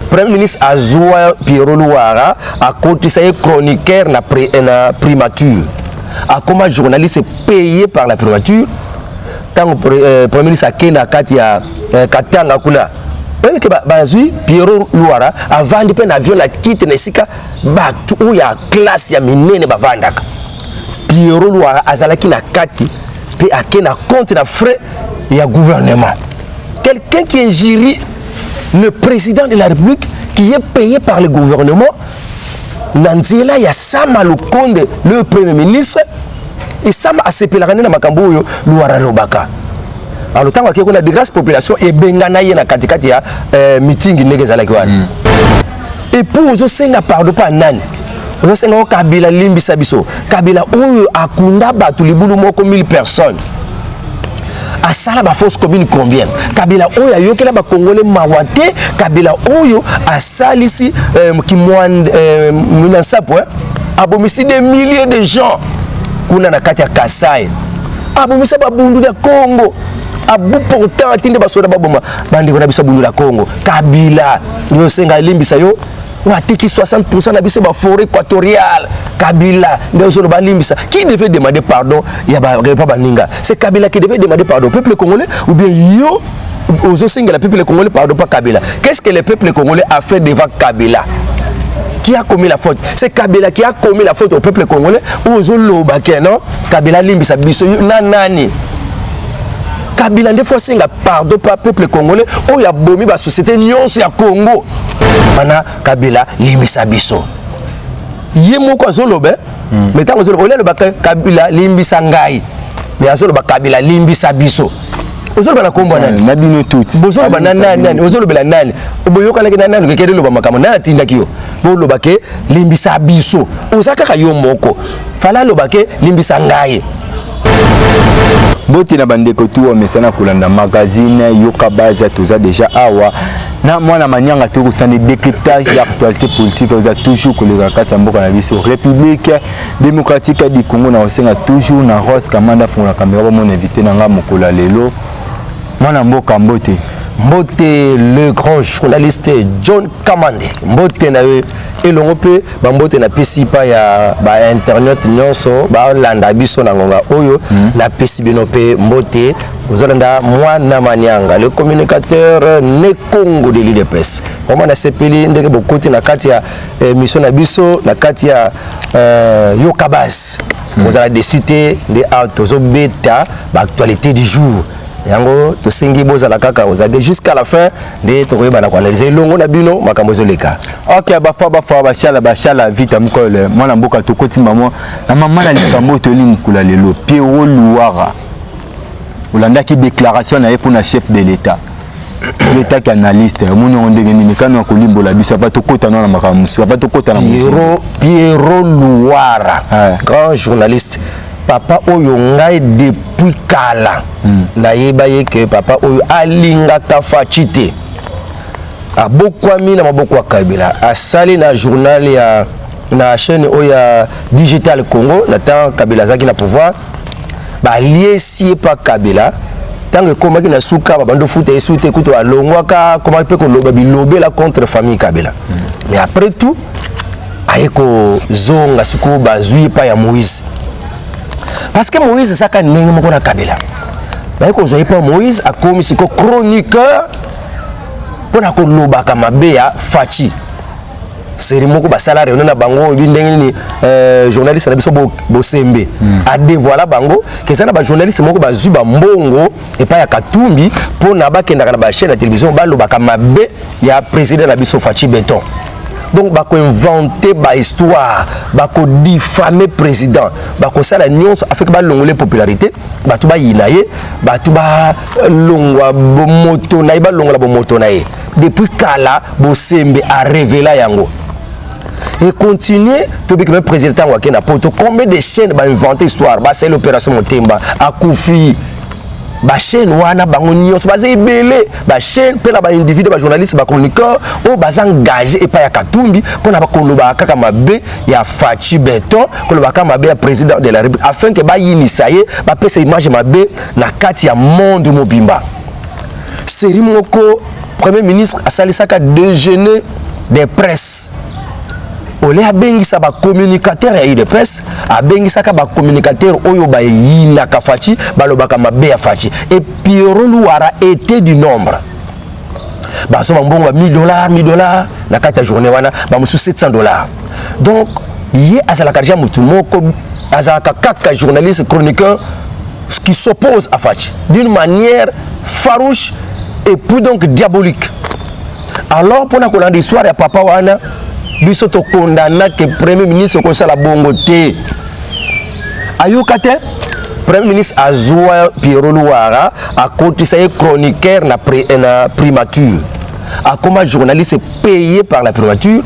Premier ministre Azoua Pierrot Louara a cotisé chroniqueur na primature. A comme journaliste payé par la primature. Tant Premier ministre Akena Katia Katanga Kuna. Même que Bazui Pierrot Louara a vendu un avion la quitte Nesika batu où ya classe ya minene bavandaka. Pierrot Louara azalaki na kati pe Akena compte na frais ya gouvernement. Quelqu'un qui injurie le président de la République qui est payé par le gouvernement, Nanzela ya Sama Lukonde, le premier ministre, et Sama a sepelakane na makambo oyo Louara Lobaka. Alors tant qu'on a de grâce population et bengana yena katikati ya meeting negezalaki wana. Et pour ozo senga pardon pas nani. Ozo senga Kabila limbisa biso. Kabila oyo akunda batu libulu moko 1000 personnes. A sala ba fausse commune combien? Kabila oyo ayokela ba congolais mawate, Kabila oyo a salisi ki mwana sapo abomisi des milliers de gens kuna na kati ya Kasai. Abomisa ba bundu ya Congo. Abu pourtant atinde basoda baboma bandi ko na biso bundu la Congo. Kabila yo senga limbisa yo watiki 60% na biso ba forêt équatoriale. Kabila ndezo ba limbisa. Qui devait demander pardon? Ya ba baninga. C'est Kabila qui devait demander pardon au peuple congolais ou bien yo aux senga le peuple congolais pardon pas Kabila. Qu'est-ce que le peuple congolais a fait devant Kabila? Qui a commis la faute? C'est Kabila qui a commis la faute au peuple congolais ou aux lobake non? Kabila limbisa biso nanani. Kabila des fois singa pardon pas peuple congolais ou ya bomi ba société nyonso ya Congo. Bana Kabila limbisa biso. Yemo ko zolobe mais tant zolobe ole le baka Kabila limbisa ngai. Mais azoloba Kabila limbisa biso. Ozoloba na kombo nani? Na bino tout. Bozoloba nani? Ozoloba la nani? Oboyoka la nani ke kede loba makamo na tinda kiyo. Bo loba ke limbisa biso. Ozaka ka yo moko. Fala loba ke limbisa ngai. Boti na bandeko tuwa mesana kulanda magazine yoka baza toza déjà awa na mwana manyanga to kusane décryptage d'actualité politique oza toujours koleka kati mboka na biso République démocratique du Congo na osenga toujours na Rose Kamanda fona caméra mon invité na nga mokola lelo mwana mboka mbote Mbote le grand journaliste John Kamande Mbote na elongo pe ba mbote na pesi pa ya ba internet nyonso ba landa biso na ngonga oyo na pesi bino pe Mbote ozolanda mwana manyanga le communicateur ne Congo de l'IDPS vraiment na sepeli ndeke bokoti na kati ya mission na biso na kati ya Yokabas vous allez discuter de autos beta ba actualité du jour. Yango to sengi boza la kaka ozage jusqu'à la fin de to koyeba na analyser longo na bino makambo zoleka. OK ba chala vite mukole mwana mboka to kotimba mo na mama na likambo to limukula lelo Pierrot Louara. Olanda ki déclaration na pour na chef de l'état. L'état qui analyste mon ndenge ni kana ko limbola biso va to kota na makambo va to kota na Pierrot Louara grand journaliste. Papa oyo ngai depuis kala na yeba yeke papa oyo alingaka fachite abokwami na maboko ya Kabila asali na journal ya na chaîne oya Digital Congo na temps Kabila zaki na pouvoir ba liesi pa Kabila tango komaki na suka bando futa esute kuto alongwaka comment peut ko loba bilobela contre famille Kabila mais après tout ayeko zonga suko bazui pa ya Moïse. Parce que Moïse saka ndenge moko na Kabila. Ba ko zoyi pa Moïse a komi siko chroniqueur pona ko lobaka mabe ya fachi. Seri moko ba salaire na bango bi ndenge ni journaliste na biso bosembe a dévoiler bango que ça na ba journaliste moko ba zuba mbongo et pas ya Katumbi pona ba kenda na ba chaîne de télévision ba lobaka mabe ya président na biso Fachi Beton. Donc bako inventer ba histoire bako diffamer président bako sala nyonso afika ba longole popularité batu ba yinaye batu ba longwa bo moto na ba longola bo moto na ye depuis kala bo sembe a révéler yango et continuer to bi même président wa kena poto combien de chaînes ba inventer histoire ba c'est l'opération Motemba akufi ba chaîne wana bango nyonso baza ebele ba chaîne pe na ba individu ba journaliste ba chroniqueur o baza engagé et pas ya Katumbi pona ba koloba kaka mabe ya Fachi Beton koloba kaka mabe ya président de la République afin que ba yinisaye ba pesa image mabe na kati ya monde mobimba. série moko premier ministre asalisaka déjeuner des presse ole abengisa ba communicateur ya de presse abengisaka ba communicateur oyo ba yinaka faci balobaka mabe ya faci et Pierrot Louara était du nombre baso mbongo $1000 na kata journée wana ba musu $700. Donc yé azalaka déjà mutu moko azalaka kaka journaliste chroniqueur qui s'oppose à Faci d'une manière farouche et puis donc diabolique. Alors pour la colonne d'histoire ya papa wana biso to condamna que premier ministre ko sala bongo te ayokate premier ministre azwa Pierrot Louara a kotisa chroniqueur na primature a comme journaliste payé par la primature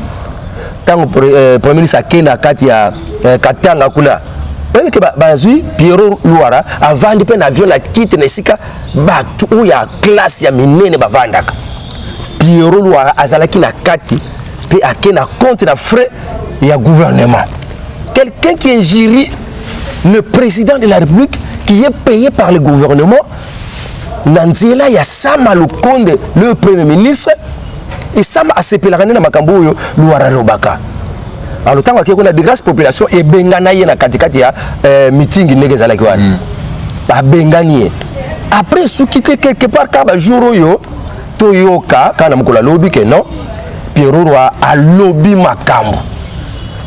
tant premier ministre akena kati ya katanga kuna même que bazui Pierrot Louara avant de prendre avion la quitte nesika batu ou ya classe ya minene bavandaka Pierrot Louara azalaki na kati pe akena compte na frais ya gouvernement. Quelqu'un qui injurie le président de la République qui est payé par le gouvernement Nanzela ya Sama Lukonde le premier ministre et Sama asepelaka na makambo oyo Louara lobaka. Alors tant que on a de grâce population et bengana ye na katikati ya meeting ndenge zalaki wana. Ba bengani. Après ce qui quelque part ka ba jour oyo toyoka kana mukola lobby que non Pierrot Louara a lobby makambo.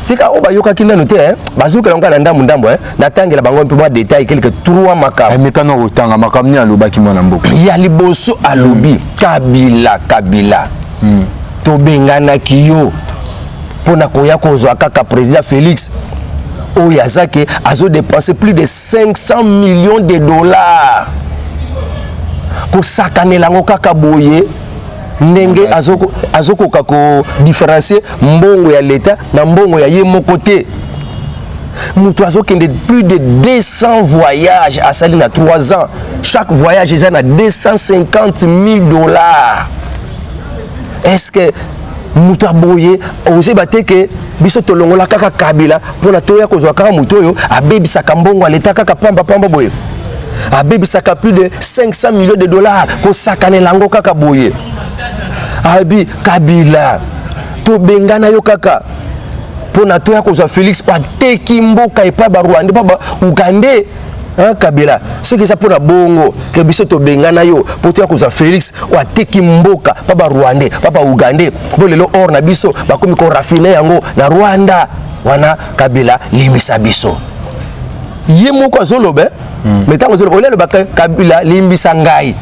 Tika oba yoka kina noté bazuka longa na ndambo na tangela bango mpe moi détail quelques 3 makambo. Mais kana otanga makambo ni alobaki mwana mboka. Ya liboso a lobby Kabila. To bengana kiyo pona koya kozwa kaka président Félix Oyazake azo dépensé plus de $500 millions ko sakanela ngo kaka boye ndenge azoko kako différencier mbongo ya l'état na mbongo ya ye moko te mutu azokende plus de 200 voyages à sali na 3 ans chaque voyage est à $250 000. Est-ce que mutu aboye ose bateke biso tolongola kaka Kabila pona toya kozwa kaka mutu oyo abebisaka mbongo ya l'état kaka pamba boye abebisaka plus de $500 millions ko sakane lango kaka boye abi Kabila to bengana yo kaka pona toya kozwa Félix pa teki mboka epa ba Rwanda pa ba Uganda Kabila ce que ça pona bongo ke biso to bengana yo po toya kozwa Félix wa teki mboka pa ba Rwanda pa ba Uganda bo lelo or na biso ba komi ko raffiner yango na Rwanda wana Kabila limbisa biso ye moko azolobe mais tant azolobe ole ba Kabila limbisa ngai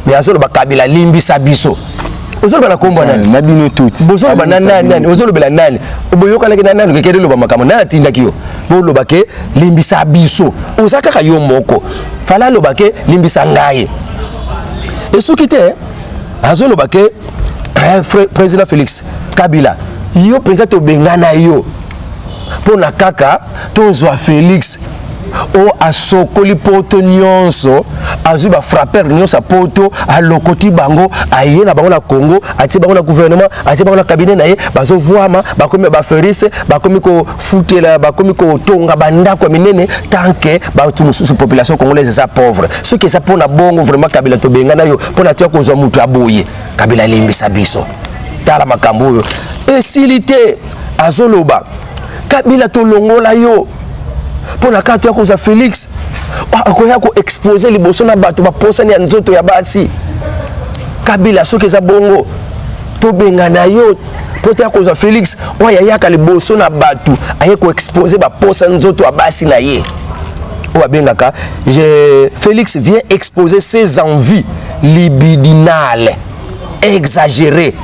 mais azoloba Kabila limbisa biso ozoloba na kombo nani na bino tuti bozoloba nani ozolobela nani oboyoka laki nani ngekede loba makambo na atindaki yo boloba ke limbisa biso ozaka ka yo moko fala loba ke limbisa ngai esuki te azoloba ke président Félix Kabila yo penza to bengana yo pona kaka tozwa Félix o asokoli poto nyonso azuba frapper nyonso poto alokoti bango aye na bango na Congo ati bango na gouvernement ati bango na cabinet na ye bazo voama bakomi ba ferise bakomi ko futela bakomi ko tonga banda kwa minene tanke ba tout mususu population congolaise ça pauvre ce qui ça pona bongo vraiment Kabila to benga na yo pona tia ko zo mutu aboye Kabila limbisa biso tala makambo yo esilité azoloba Kabila to longola yo pour la carte ya Félix akoya ko exposer liboso na bato ba posa ni nzoto ya basi Kabila soki za bongo to bengana yo pote ya Félix oya yaka liboso na bato aye ko exposer ba posa nzoto ya basi na ye o bengaka Félix vient exposer ses envies libidinales exagérées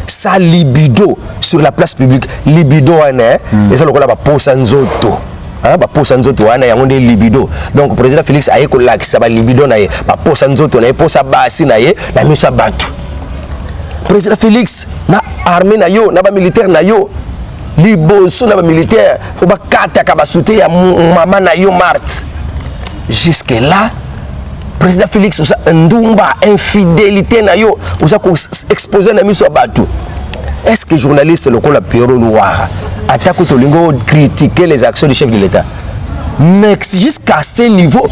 sa libido sur la place publique libido wana eza lokola ba posa nzoto ba posa nzoto wana yango nde libido donc président Félix aye ko lakisa ba libido na ye ba posa nzoto na ye posa basi na ye na misa batu président Félix na armée na yo na ba militaire na yo liboso na ba militaire ko ba kata ka ba souté ya mama na yo Marthe jusque là président Félix usa ndumba infidélité na yo usa ko exposer na miso batu. Est-ce que journaliste lokola Pierrot Louara attaque au lingo critiquer les actions du chef de l'État? Mais jusqu'à ce niveau,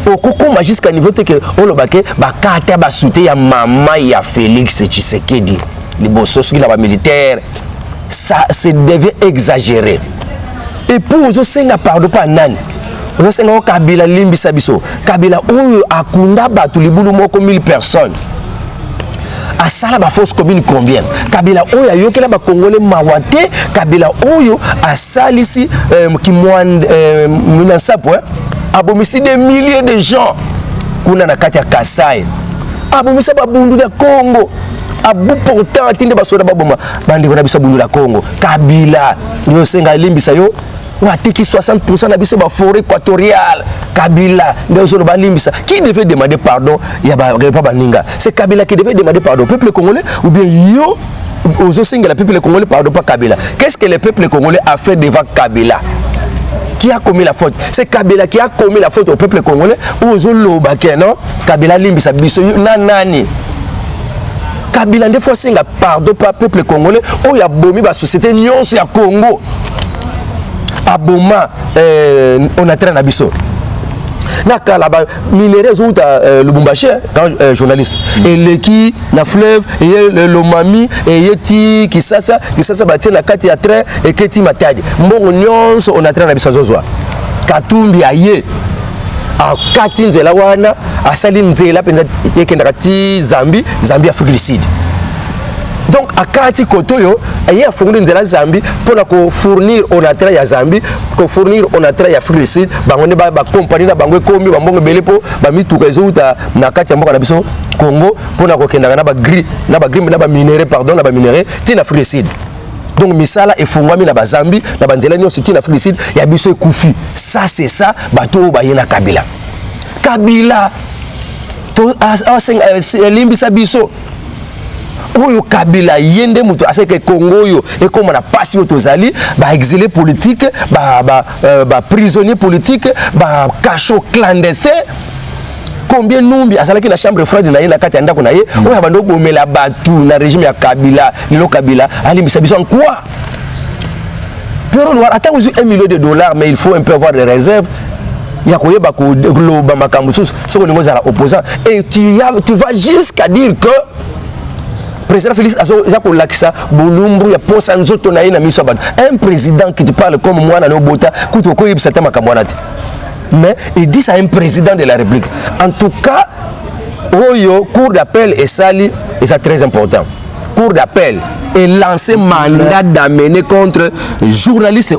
okokoma jusqu'à niveau te que olobake bakata basute ya mama ya Félix Tshisekedi liboso soki na ba militaire ça devient exagéré et pour ozosenga pardon pa nani ozosenga o Kabila limbisa biso Kabila oyo akunda batu libulu moko 1000 personnes asala ba force commune combien Kabila oyo ayokela ba congolais mawate Kabila oyo asalisi kimwana sapo abomisi des milliers de gens kuna na kati ya Kasai abomisa ba bundu ya Congo abu pourtant atinde basoda baboma bandi kona biso bundu la Congo Kabila yo senga limbisa yo watiki 60% na biso ba forêt équatoriale Kabila ndezo ba limbisa qui devait demander pardon ya ba pas baninga c'est Kabila qui devait demander pardon au peuple congolais ou bien yo aux senga le peuple congolais pardon pas Kabila qu'est-ce que le peuple congolais a fait devant Kabila qui a commis la faute c'est Kabila qui a commis la faute au peuple congolais ou aux loba non Kabila limbisa biso nani Kabila des fois senga pardon pas peuple congolais ou ya bomi ba société nyonso ya Congo aboma on a traîné biso na kala ba minéraux ou Lubumbashi quand journaliste et leki na fleuve et le Lomami et yeti kisasa batie na kati ya train et keti matadi mbongo nyonso on a traîné biso zozwa Katumbi aye a kati nzela wana asali nzela penza tekenda kati Zambie Afrique du Sud. Donc à Kati Kotoyo, il y a fourni nzela Zambie pour la fournir on a trait à Zambie, pour fournir on a trait à Afrique du Sud, bango ba compagnie na bango komi bango belepo ba mituka ezuta na kati ya mboka na biso Congo pour na kokenda na ba gris na ba minerai pardon na ba minerai ti na Afrique du Sud. Donc misala efungwami na ba Zambie na ba nzela nyonso ti na Afrique du Sud ya biso ekufi. Ça c'est ça bato ba yena Kabila. Kabila to limbisa biso oyo Kabila yende muto aseke Congo yo ekoma na pasi yo tozali ba exilé politique ba prisonnier politique ba cachot clandestin combien numbi asalaki na chambre froide na ye na kati ya ndako na ye oyo abando bomela batu na régime ya Kabila lilo Kabila alimbisa biso en quoi pero noir attends $1 million mais il faut un peu avoir des réserves ya koyeba ko globa makambo sus soko ningo za opposant et tu vas jusqu'à dire que président Félix Azako Lakisa Bolumbu ya posa nzoto na ina miso bat un président qui te parle comme moi na Lobota kuto ko yibisa ta makamwanati mais il dit ça un président de la République en tout cas oyo cour d'appel et sali et ça très important cour d'appel et lancé mandat d'amener contre journalistes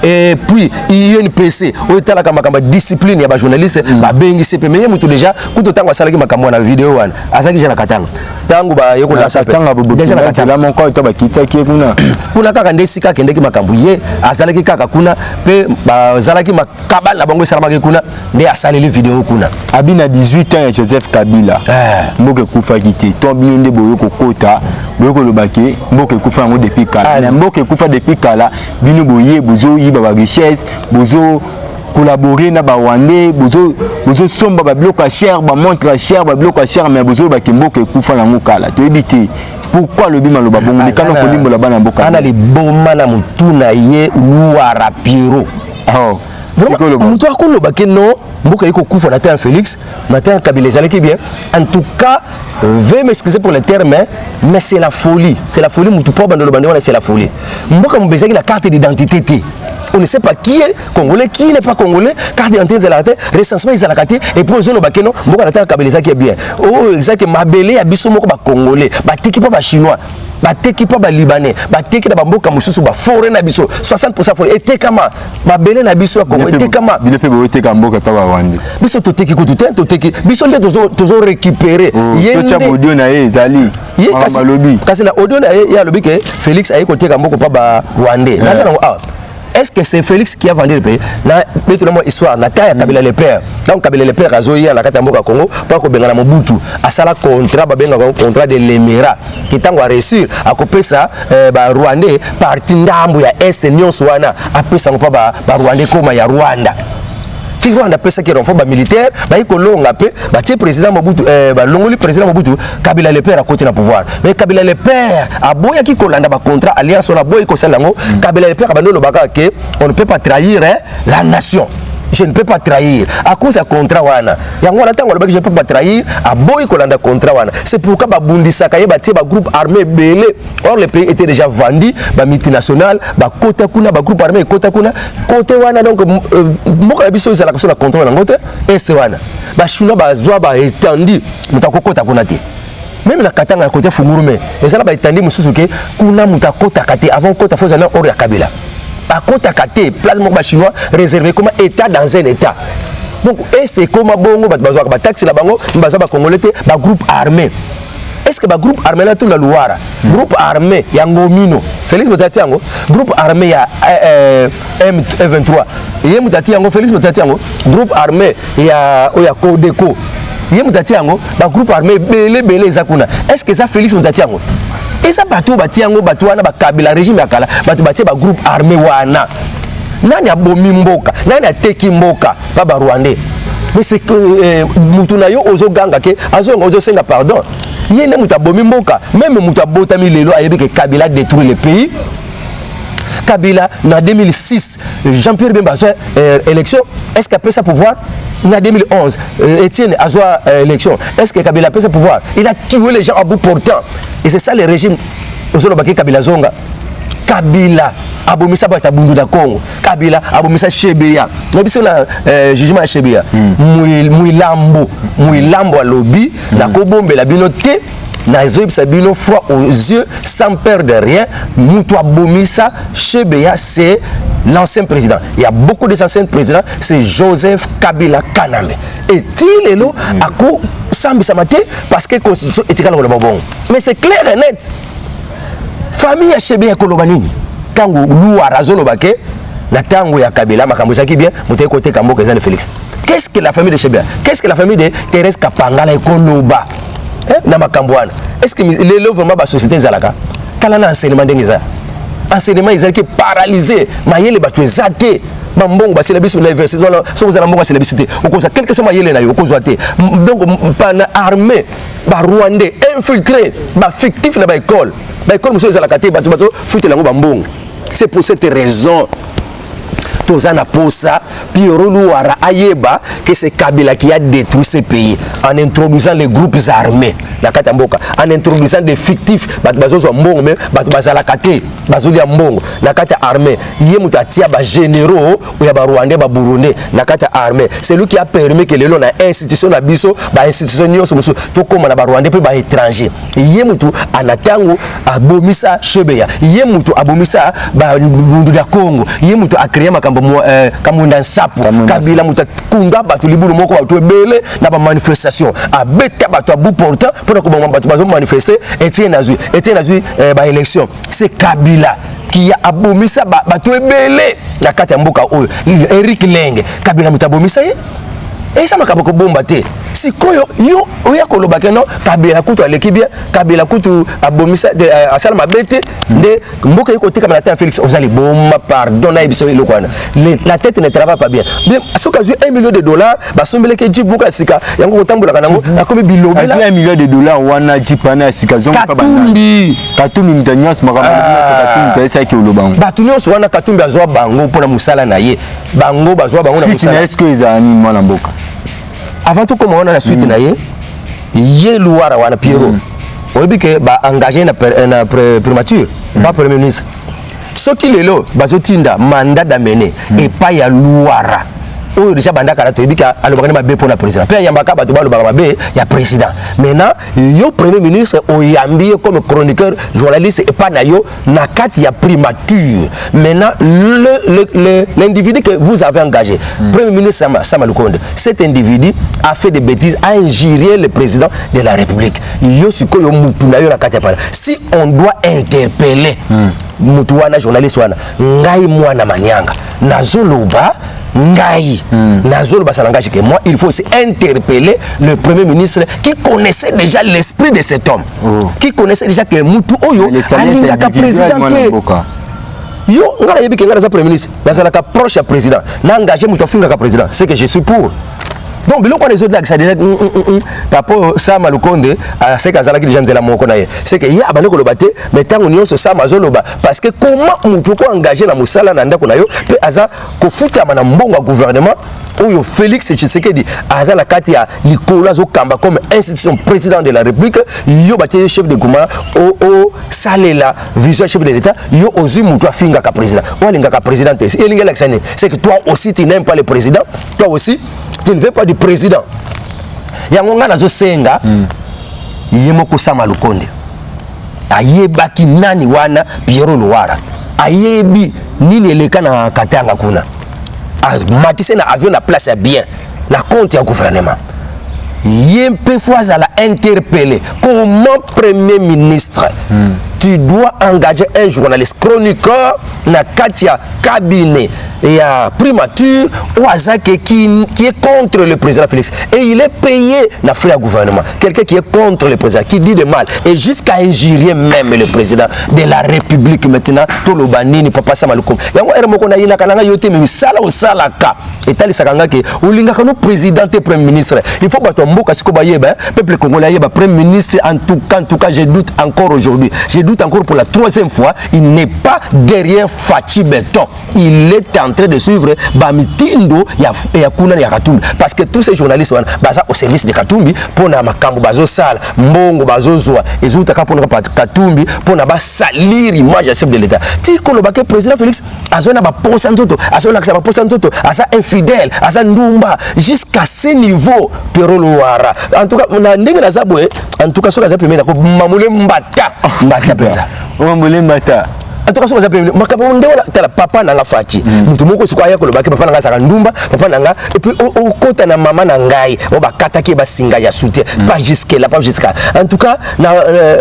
et puis INPC oyo tala kama discipline ya ba journaliste ba bengi CP mais mutu déjà kuto tango asalaki makambo na vidéo wana azaki jana katanga tango ba yoko la sape déjà na katanga mon corps to ba kitaki kuna kaka ndesika kendeki makambo ye azalaki kaka kuna pe ba zalaki makabala na bango salamaki kuna nde asaleli vidéo kuna abina 18 ans ya Joseph Kabila mboke kufa kité to bino nde boyo kokota boyo ko lobaki mboke kufa ngo depuis kala na mboke kufa depuis kala bino boye bozo yiba ba richesse bozo collaborer na ba Rwandais bozo somba ba bloc à cher ba montre cher ba bloc à cher mais bozo ba mboke kufa na ngo kala to ebité pourquoi le bima lo ba bongo likano ko limbo la bana mboka ana li bomma na mutuna ye Louara Pierrot vraiment mutu akoloba ke non mboka yiko kufa na terre Félix na terre Kabila ezalaki bien en tout cas veuillez m'excuser pour le terme mais c'est la folie mutu po bandolo bandolo c'est la folie mboka mbezaki na carte d'identité on ne sait pas qui est congolais qui n'est pas congolais carte d'identité zalaka recensement ezalaka et pour zolo bakeno mboka na terre Kabila ezalaki bien oh ezalaki mabele ya biso moko ba congolais batiki pa ba chinois bateki pa ba libanais bateki na bamboka mususu ba forêt na biso 60% forêt etekama mabele na biso ya Congo etekama bile pe bo eteka mboka pa ba wandi biso toteki kutu te toteki biso nde tozo récupérer yende audio na ye ezali kasi na audio na ye ya lobi ke Félix ayi koteka mboka pa ba Rwandais na ça est-ce que c'est Félix qui a vendu le pays? Na maintenant histoire na taille Kabila le père. Donc Kabila le père azoya la kata mboka Congo pour ko benga na Mobutu. Asala contrat ba benga contrat de l'Émirat qui tango a réussir à couper ça ba Rwandais parti ndambo ya est nyonso wana apesa ngo pa ba Rwandais koma ya Rwanda. Rwanda pesa ki renfort ba militaire ba ikolonga pe ba tie président Mobutu ba longoli président Mobutu Kabila le père à côté na pouvoir mais Kabila le père aboya ki kolanda ba contrat alliance on a boy ko salango Kabila le père ba ndolo baka ke on ne peut pas trahir la nation je ne peux pas trahir à cause ya contrat wana yango wana tango alobaki je ne peux pas trahir aboyi kolanda contrat wana. C'est pourquoi babundisaka ye batie ba groupe armé belé. Or le pays était déjà vendu ba multinational ba kota kuna ba groupe armé kota kuna côté wana. Donc moko la biso ezala ko na contrat wana ngote ese wana ba chinois bazwa ba étendu mutako kota kuna te. Même la katanga côté Fungurume ezala ba étendu mususu ke kuna mutako kate avant kota faut zana or ya Kabila. Par contre, à place de chinois réservé comme État dans un État. Donc, c'est comme bongo, taxi la bango, congolais, groupe armé. Est-ce que le groupe armé là tout la Loire, groupe armé Yangomino, Félix Motatiango, groupe armé ya M23, Yé Motatiango, Félix Motatiango, groupe armé ya Codeco, Yé Motatiango, groupe armé belé Zakuna. Est-ce que ça Félix Motatiango? Et ça bateau batiango batouana ba Kabila régime ya kala batou batie ba groupe armé wana nani abomi mboka nani ateki mboka ba Rwandais. Mais c'est que mutuna yo ozo ganga ke azo ngozo senga pardon yene muta bomi mboka même muta botami lelo ayebi ke Kabila détruit le pays. Kabila en 2006 Jean-Pierre Bemba élection, est-ce qu'il a pris sa pouvoir? En 2011 Etienne a joué élection, est-ce que Kabila a pris sa pouvoir? Il a tué les gens à bout portant. Et c'est ça le régime Kabila Zonga. Kabila abomisa bata bundu da Congo. Kabila abomisa Shebeya. Nabi sona jugement à Shebeya. Mouilambo alobi na kobombe la binote na zoib sabino froid aux yeux sans perdre de rien. Moutou abomisa Shebeya, c'est l'ancien président. Il y a beaucoup d'anciens présidents, c'est Joseph Kabila Kanambe. Et il est là à quoi Sambi Samate parce que la constitution est égale au bon. Mais c'est clair et net. Famille ya Shebeya Kolobanini. Tango Louara Zolobake, la tango ya Kabila, Makambosaki bien, Mouté côté Kambo Kezan Félix. Qu'est-ce que la famille de Shebeya? Qu'est-ce que la famille de Thérèse Kapangala et Koloba? Na Makambouane. Est-ce que les lots vraiment la société Zalaka? Talana enseignement d'Engeza. Enseignement ils sont paralysés. Mayele battu zaté. Bambong c'est la bis na université so vous allez c'est la bisité. Au cause quelque chose mayele na yo cause zaté. Donc pas na armée ba Rwandais infiltré ba fictif na ba école. Ba école monsieur Zalakate battu fuite la bambong. C'est pour cette raison Tozana Posa, Pierrot Louara Ayeba, que c'est Kabila qui a détruit ce pays en introduisant les groupes armés, la Katamboka, en introduisant des fictifs, Bazo Mbong, Bazalakate, Bazolia Mbong, la Kata armée, Yemutatia, Généraux, ou Yaba Rwandais, Burundais, la Kata armée. C'est lui qui a permis que les lois institution à Bisso, institution tout comme la Rwandais, puis étranger. Yemutu, Anatango, Abomisa, Shebeya, Yemutu, Abomisa, Bundu Congo, Yemutu a créé ma Kamunda Sapo, Kabila Muta Kunda, Batu Liburu Moko, Batu Bele, n'a pas manifestation. A Beta Batu à bout portant, pour que nous manifester, Etienne Azui, élection. C'est Kabila qui a abomi ça, Batu Bele, la Katamboka, Eric Leng, Kabila Muta Bomisa. Et ça m'a kaboko bombate. Si koyo yo oya kolobake no Kabila kutu alekibia Kabila kutu abomisa de asalma bete de mboka yiko tika malata Félix ozali bomba pardon na biso ilokwana. La tête ne travaille pas bien. Bien soka zu $1 million ba sombele ke jibuka sika yango kotambola kanango akomi bilobela $1 million wana jipana sika zonga pa banda. Katumbi mutanyos makamba katumbi pesa ki olobango. Batunyos wana katumbi azwa bango pona musala na ye. Bango bazwa bango na musala. Est-ce que ezani mwana mboka? Avant tout comme on a la suite na ye Louara wana Pierrot oyebi ke ba engagé na primature pas premier ministre soki lelo bazotinda mandat d'amener et pas ya Louara oyo déjà banda kala toyebi ka alobaka na be pour la président pe yambaka bato balobaka be ya président maintenant yo premier ministre oyambi comme chroniqueur journaliste et pas na yo na kati ya primature. Maintenant l'individu que vous avez engagé premier ministre Sama Lukonde, cet individu a fait des bêtises, a injurié le président de la République. Yo siko yo mutu na yo na kati ya pala. Si on doit interpeller mutu wana journaliste wana ngai mwana manyanga nazoloba Ngaï, Nazol Basalangage, que moi, il faut aussi interpeller le Premier ministre qui connaissait déjà l'esprit de cet homme, qui connaissait déjà que Moutou Oyo a ka président. Yo, ngara Premier ministre, Nazalaka proche à président, n'a engagé Moutou Finga ka président, c'est que je suis pour. donc biloko les autres là ça déjà rapport Sama Lukonde à ce kazala qui déjà nzela moko na ye c'est que ya bana ko lobate mais tango nyonso Sama zoloba parce que comment mutu ko engager na musala na ndako na yo pe aza ko futa na mbongo gouvernement oyo Félix Tshisekedi aza na kati ya likolo zo kamba comme institution président de la République yo batie chef de gouvernement o salela vision chef de l'état yo ozi mutu afinga ka président ou alinga ka président c'est que toi aussi tu n'aimes pas le président toi aussi tu ne veux pas du président yango nga nazo senga yemoko Sama Lukonde ayebaki nani wana Pierrot Luara ayebi nini eleka na Katanga kuna matisse na avion na place ya bien na compte ya gouvernement yempe fois à la interpeller comment premier ministre tu dois engager un journaliste chroniqueur na katia cabinet et à primature ou Azake qui est contre le président Félix et il est payé na frais à gouvernement quelqu'un qui est contre le président qui dit de mal et jusqu'à injurier même le président de la République maintenant tout le banini papa Sama Lukonde yango ermoko na yina kananga yote mi sala o sala ka etali sakanga ke ulinga kano président et premier ministre il faut bato mboka siko bayeba peuple congolais yeba premier ministre en tout cas je doute encore aujourd'hui je doute encore pour la troisième fois il n'est pas derrière Fachi Beton il est en train de suivre Bamitindo ya kuna ya Katumbi parce que tous ces journalistes baza au service de Katumbi pour na makambo bazo sala mbongo bazo zwa ezuta ka pour na Katumbi pour na ba salir image chef de l'état ti ko lobake président Félix azona ba posa nzoto azona ka ba posa nzoto asa infidèle asa ndumba jusqu'à ce niveau Pierrot Luara en tout cas na ndenge na zabwe en tout cas soka za premier na ko mamule mbata penza mamule mbata en tout cas soka za premier makambo ndewala tala papa na nga Fachi mutu moko siko aya ko lobake papa na nga saka ndumba papa na nga et puis au kota na mama na ngai o bakata ki ba singa ya soutien pas jusqu'à là pas jusqu'à en tout cas na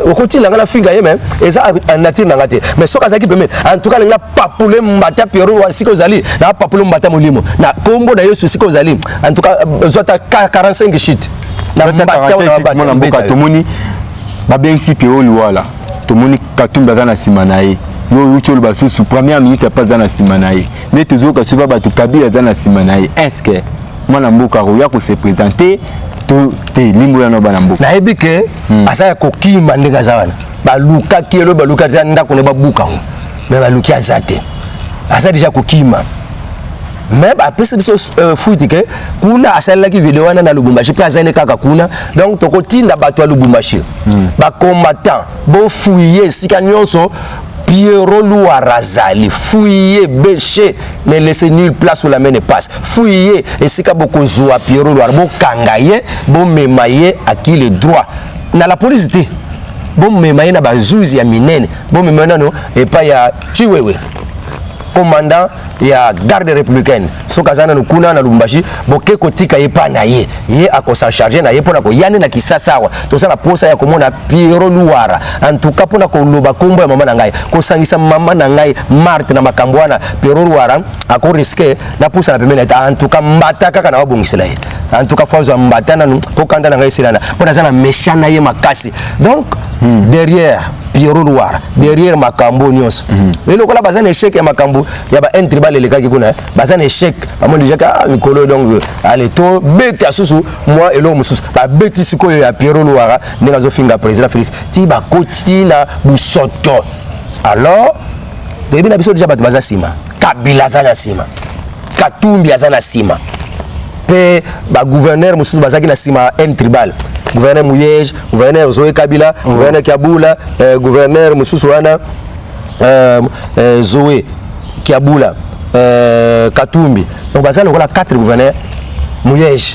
au koti na nga la finga yeme eza nature na ngate mais soka za ki peme en tout cas nga papule mbata Pierrot wa siko zali na papule mbata molimo na kombo na yesu siko zali en tout cas zota 45 shit na mbata na mboka tomoni babengisi Pierrot Luara tomoni Katumbi aza na sima na ye yo ucholo basusu premier ministre pas za na sima na ye ne tozoka suba bato Kabila za na sima na ye est-ce que mwana mboka roya ko se présenter to te limbo ya no bana mboka na ebike asa ko kima ndeka zawana baluka kielo baluka tanda ko ne babuka mais baluki azate asa déjà ko kima mais après ce fuiti que kuna asala ki vidéo wana na Lubumbashi pe azane kaka kuna donc to ko tinda bato ya Lubumbashi ba combattant bo fouiller sika nyonso Pierrot Luara zali fouiller bêcher ne laisser nulle place où la main ne passe fouiller et sika boko zoa Pierrot Luara bo kangaye bo memaye à qui le droit na la police té bo memaye na bazuzi ya minene bo memaye no et pas ya Chiwewe commandant ya garde républicaine sokazana nukuna na Lubumbashi boke kotika yepa na ye ako s'en charger na ye pona ko yane na kisasawa to sala posa ya komona Pierrot Luara en tout cas pona ko loba kombo ya mama na ngai ko sangisa mama na ngai Marthe na makambo wana Pierrot Luara ako risquer na posa na pemena en tout cas mbata kaka na wabongisela ye en tout cas faut mbata na ko kanda na ngai silana pona sana méchant na ye makasi donc derrière Pierrot Luara derrière makambo nyonso et lokola bazana échec ya makambo ya ba un tribal elekaki kuna bazana échec amo déjà ka mikolo donc allez to beta susu moi et l'homme susu ba beti siko ya Pierrot Luara ndinga zo finga président Félix ti ba koti na busoto alors debi na biso déjà ba baza sima Kabila za sima Katumbi azana sima pe ba gouverneur mususu bazaki na sima un tribal gouverneur Mouyej, gouverneur Zoé Kabila, gouverneur Kiabula, gouverneur Moussousouana, Zoé Kiabula, Katumbi. Donc, bazal on a 4 gouverneurs Mouyej.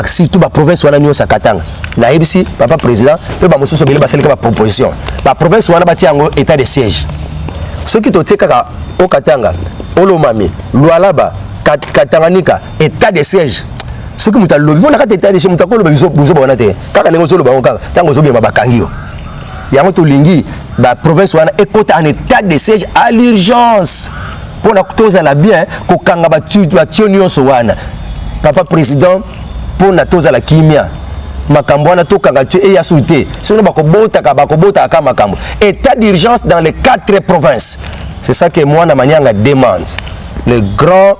Si tout la province wana nyo sa Katanga. Na ibisi papa président, pe ba Moussoussou bile basali ka proposition. La province wana bati yango état de siège. Ceux qui tote kaka au Katanga, Olomami, Lualaba, Katanganika, état de siège. Ce qui m'a lobby, on a été déchet, on a collé biso bonate. Quand on est solo banca, tant qu'on s'obéit ma bakangio. Yango to lingi, la province wana écoute en état de siège à l'urgence. Pour la toza la bien, ko kanga ba tionio so wana. Papa président, pour na toza la kimia. Makambo wana to kanga tu e ya souté. Sono bakobota ka makambo. État d'urgence dans les 4 provinces. C'est ça que moi na manianga demande. le grand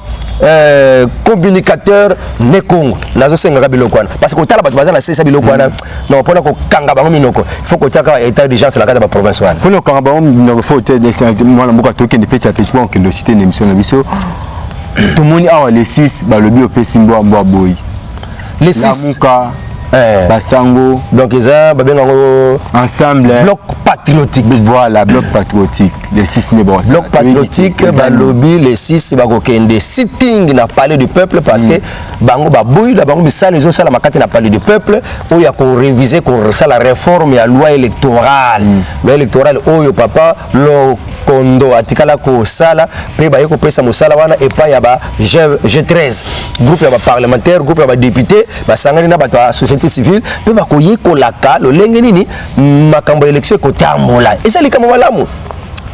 communicateur ne Congo nazo senga biloko wana parce que otala bato bazana sesa biloko wana non pona ko kanga bango minoko il faut ko tiaka état d'urgence la kata ba province wana pona kanga bango no faut te mwana mboka toke ne pesa techement que le cité l'émission na biso tout monde a les 6 ba lobi opesi mbo mbo boy les 6 Basango donc ils ont ensemble bloc patriotique voilà bloc patriotique les 6 ne bon bloc patriotique ba lobby les 6 ba kokende sitting na palais du peuple parce que bango ba boyi la bango misala les autres la makati na palais du peuple où il y a qu'on réviser qu'on ça la réforme ya loi électorale loi électorale oyo papa lo kondo atikala ko sala pe ba yeko pesa musala wana et pas ya ba G13 groupe ya ba parlementaire groupe ya ba député ba sangani na ba société civile pe ba koyeko laka lo lenge nini makambo élection ko tambola et ça les kamalamu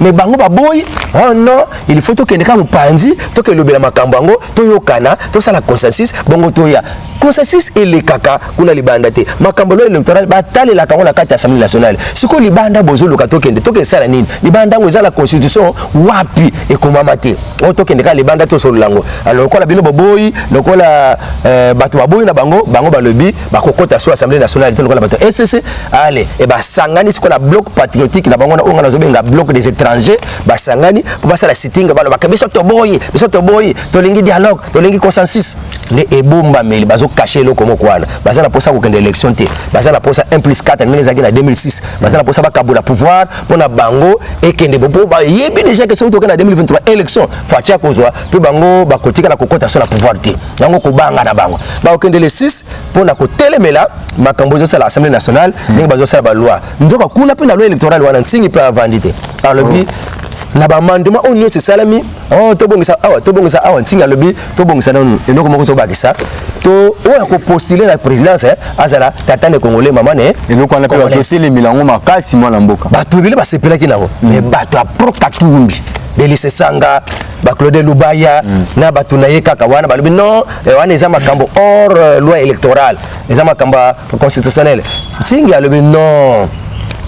mais bango ba boy oh non il faut to kende ka mupanzi to ke lobela makambo ngo to yokana to sala consensus bongo to ya consensus ele kaka kuna libanda te makambo lo électoral batale la kango na kati assemblée nationale siko libanda bozolo ka to kende to ke sala nini libanda ngo za la constitution wapi e komama te o to kende ka libanda to solo lango alors ko la bino boy lokola bato ba boy na bango ba lobi ba kokota so assemblée nationale to lokola bato SCC allez e ba sangani siko la bloc patriotique na bango na onga na zobenga bloc des étrangers basangani pour passer la sitting balo bakabiso to boy to lingi dialogue to lingi consensus ne ebomba meli bazo cacher lo komo kwana bazana posa ko kende élection te bazana posa 1 + 4 ndenge zaki na 2006 bazana posa bakabula pouvoir pona bango ekende bobo ba yebi déjà que soto kana 2023 élection fatia kozwa pe bango bakotika na kokota so la pouvoir te yango ko banga na bango ba okende le 6 pona ko telemela makambo zo sala assemblée nationale ndenge bazo sala ba loi nzoka kuna pe na loi électorale wana nsingi pe avandite alors na ba mandement on nyose salami oh to bongisa awa nsinga lobi to bongisa non enoko moko to bakisa to oya ko postuler la présidence azala tatane congolais mama ne enoko na pe ba le milango makasi mwana mboka bato bile ba sepela kinango mais bato a pro katumbi Delice Sanga ba Claude Lubaya na bato na ye kaka wana balobi non wana eza makambo hors loi électorale eza makambo constitutionnel nsinga lobi non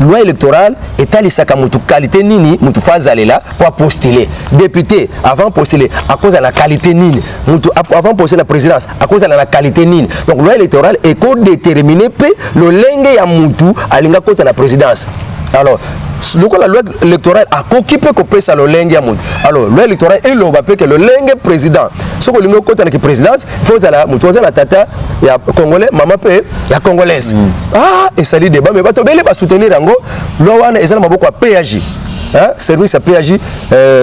loi électorale est alisaka mutu qualité nini mutu fazalela pour postuler député avant postuler à cause de la qualité nini mutu avant postuler la présidence à cause de la qualité nini donc loi électorale est co déterminé pe le lenge ya mutu alinga kota na présidence alors la loi électorale a occupé ko pesa le lenge ya mutu alors loi électorale est le que le lenge président ce que lingo kota na présidence faut la mutu za la tata ya congolais mama pe ya congolaise et ça dit débat mais bato bele ba soutenir yango loi wana ezala maboko ya PAJ service ya PAJ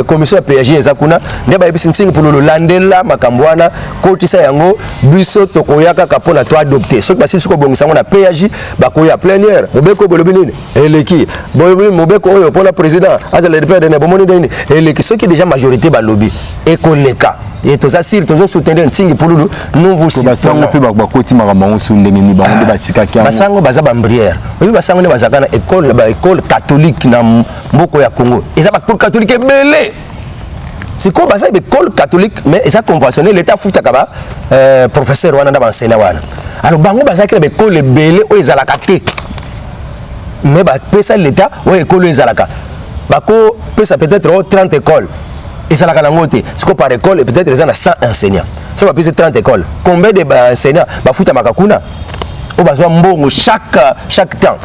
commission ya PAJ ezakuna nde ba yebisi nsingi pour le landela makambo wana kotisa yango biso tokoyaka kapona to adopter soki basi siko bongisa ngo na PAJ bakoya plénière mobeko bolobi nini eleki mobeko oyo pona président azala le père de bomoni nini eleki soki déjà majorité balobi ekoleka et tous assis tous soutenir nsingi pour nous vous basango pe bakoti makambo sundenge ni bango batika kya basango baza bambrière obi basango ne bazaka na école catholique na mboko ya Congo eza ba catholique belé c'est quoi baza école catholique mais eza conventionnel l'état futaka ba professeur wana na ba enseignant wana alors bango baza ka ba école belé o ezalaka te mais ba pesa l'état o école ezalaka bako pesa peut-être 30 écoles et ça la calangote ce que par école et peut-être les gens à 100 enseignants ça va plus 30 écoles combien de enseignants ba futa makakuna o bazwa mbongo chaque temps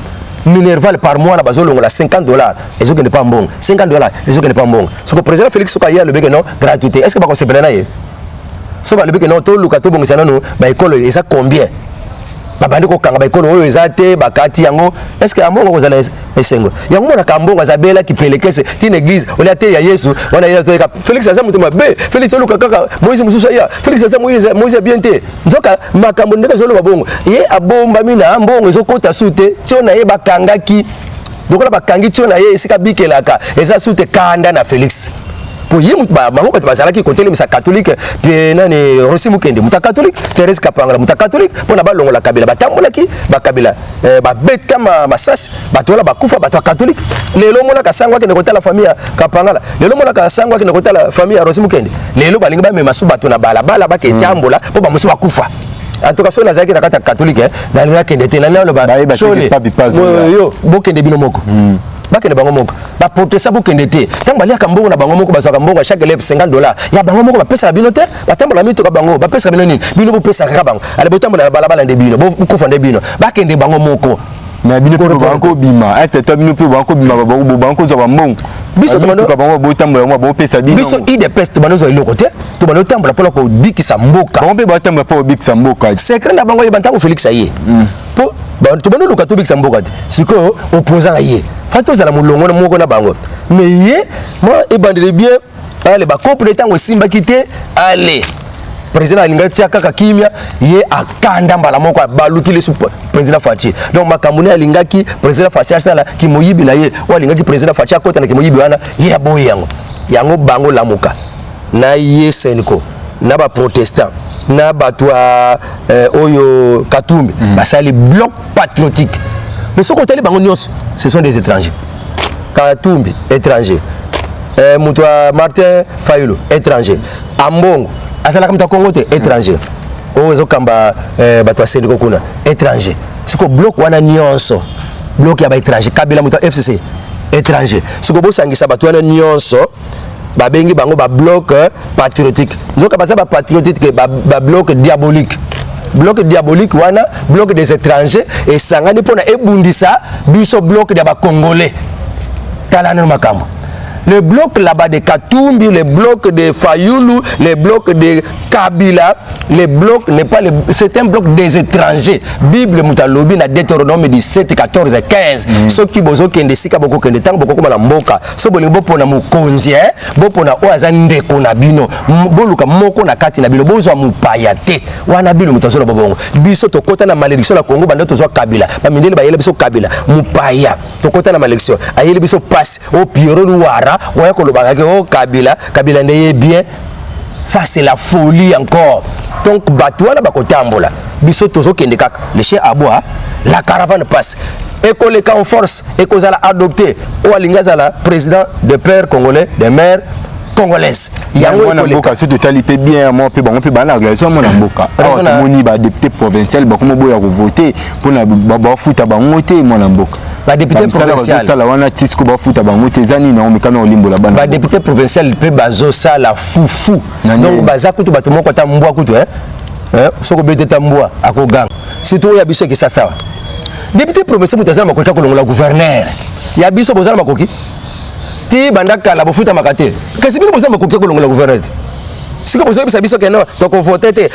minerval par mois na bazolo la $50 et ce qui n'est pas bon $50 et ce qui n'est pas bon ce que président Félix Soukaya le bec non gratuité est-ce que ba ko sepela na ye so ba le bec non to luka to bongisa non ba école et ça combien babandi ko kanga ba école oyo ezate bakati yango est-ce que amongo ko zala esengo yango mona kambongo azabela ki pelekese ti église on a te ya Yesu on a te Félix aza mutu mabe Félix to luka kaka Moïse mususu ya Félix aza Moïse bien te nzoka makambo ndeka zolo babongo ye abomba mina mbongo ezokota sute tio na ye bakanga ki dokola bakangi tio na ye esika bikelaka eza sute kanda na Félix pour y ba mango ba bazala ki côté les catholique puis nani Rossi Mukende muta catholique Thérèse Kapangala muta catholique pour na ba longola kabila batambola ki ba kabila ba beta masasi batola bakufa bato catholique lelo mona kasangwa ki nekota la famille Kapangala lelo mona kasangwa ki nekota la famille Rossi Mukende lelo balinga ba mema subato na bala ba ke tambola po ba musu bakufa en tout cas so na zaki na kata catholique na linga kende te na lo ba chole yo bokende bino moko bakende bango moko ba protester pour kendete tant balia kambongo na bango moko ba soka mbongo chaque élève $50 ya bango moko ba pesa bino te ba tambola mito ka bango ba pesa bino nini bino bo pesa ka bango ale bo tambola balabala nde bino bo ko fande bino ba kende bango moko na bino ko banko bima est to bino pe banko bima ba banko zo ba mbongo biso to bango bo tambola bo pesa bino biso ide peste to bano zo iloko te to bano tambola pona ko bikisa mboka bango pe ba tambola po bikisa mboka secret na bango ye bantango Félix aye po tu bano luka to bikisa mboka te siko opposant aye fato za la mulongo na moko na bango mais ye moi e bandele bien allez ba couple tango simba kité allez président alinga tia kaka kimia ye akanda mbala moko baluki le président Fachi donc makamune alingaki président Fachi asala ki moyibi na ye o alingaki président Fachi akota na ki moyibi wana ye aboyi yango bango lamuka na ye seniko na ba protestant na batwa oyo Katumbi basali bloc patriotique mais ce côté les bango nyos ce sont des étrangers Katumbi étranger Moutoua Martin Fayulu étranger Ambongo asala comme ta Congo étranger ozo kamba batwa seniko kuna étranger siko bloc wana nyonso bloc ya ba étranger Kabila Moutoua FCC étranger siko bosangisa batwa wana nyonso ba bengi bango ba bloc patriotique nzoka baza ba patriotique ba bloc diabolique wana bloc des étrangers et sangani pona ebundisa biso bloc de ba congolais talana makambo le bloc là-bas de Katumbi, le bloc de Fayulu, le bloc de Kabila, le bloc n'est pas c'est un bloc des étrangers. Bible Moutalobi na Deutéronome 17, 14 et 15. Ceux qui bozo kende sika boko kende tango boko koma la mboka. So boli bopo na mukonzi bopo na oaza ndeko na bino. Boluka moko na kati na bino bozo mupaya te. Wana bino mutazola bobongo. Biso tokota na malédiction la Congo bando tozo Kabila. Ba mindele ba yele biso Kabila. Mupaya. Tokota na malédiction. Ayele biso passe au Pierrot Louara. Ouais, Kabila n'est bien. Ça, c'est la folie encore. Donc, Batouana Bakotambola. Biso Tozo Kendekak. Le chien aboie. La caravane passe. Et qu'on les en force. Et qu'on a adopté. Ou Alingazala, président de pères congolais, de mères congolaises. Yango Mboka, c'est tout à fait bien. Moi, on peut banner la relation. Moi, Mboka. Alors, député provincial, comment on va voter pour la foot à Bangote, moi, Mboka. Ba député provincial ba député provincial pe bazo sala fufu donc baza kutu bato moko ta mbwa kutu soko bete ta mbwa akogang surtout ya biso ki sasa député provincial mutazana makoka ko longola gouverneur ya biso bozala makoki ti bandaka la bofuta makate kasi bino bozala makoki ko longola gouverneur siko bozo biso ke no toko voter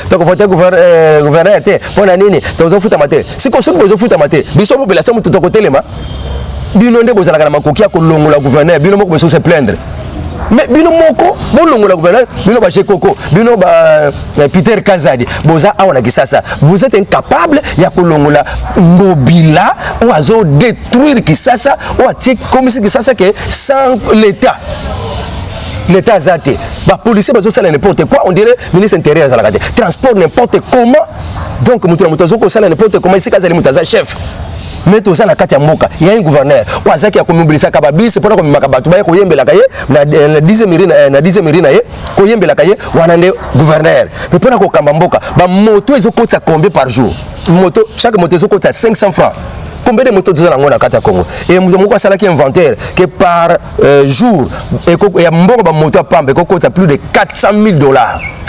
gouverneur te pona nini tozo futa mate siko soko bozo futa mate biso population mutu toko telema bino nde bozala kana makoki ko longola gouverneur bino moko beso se plaindre mais bino moko bo longola gouverneur bino ba Chekoko bino ba Peter Kazadi boza awana kisasa vous êtes incapable ya ko longola ngobila ou azo détruire kisasa ou atie comme si kisasa que sans l'état l'état zate ba policier bazo sala n'importe quoi on dirait ministre intérieur za la gade transport n'importe comment donc mutu ko sala n'importe comment ici Kazali mutaza chef mais tout ça na kati ya mboka il y a un gouverneur ou azaki ya komobiliser ka babisi pona ko mimaka batu ba ko yembela kaye na 10e mirina ye ko yembela kaye wana nde gouverneur mais pona ko kamba mboka ba moto ezokota combien par jour moto chaque moto ezokota 500 francs. Combien de motos dans la carte Congo et nous avons qui inventaire que par jour et un bon moto pambe coûte plus de $400,000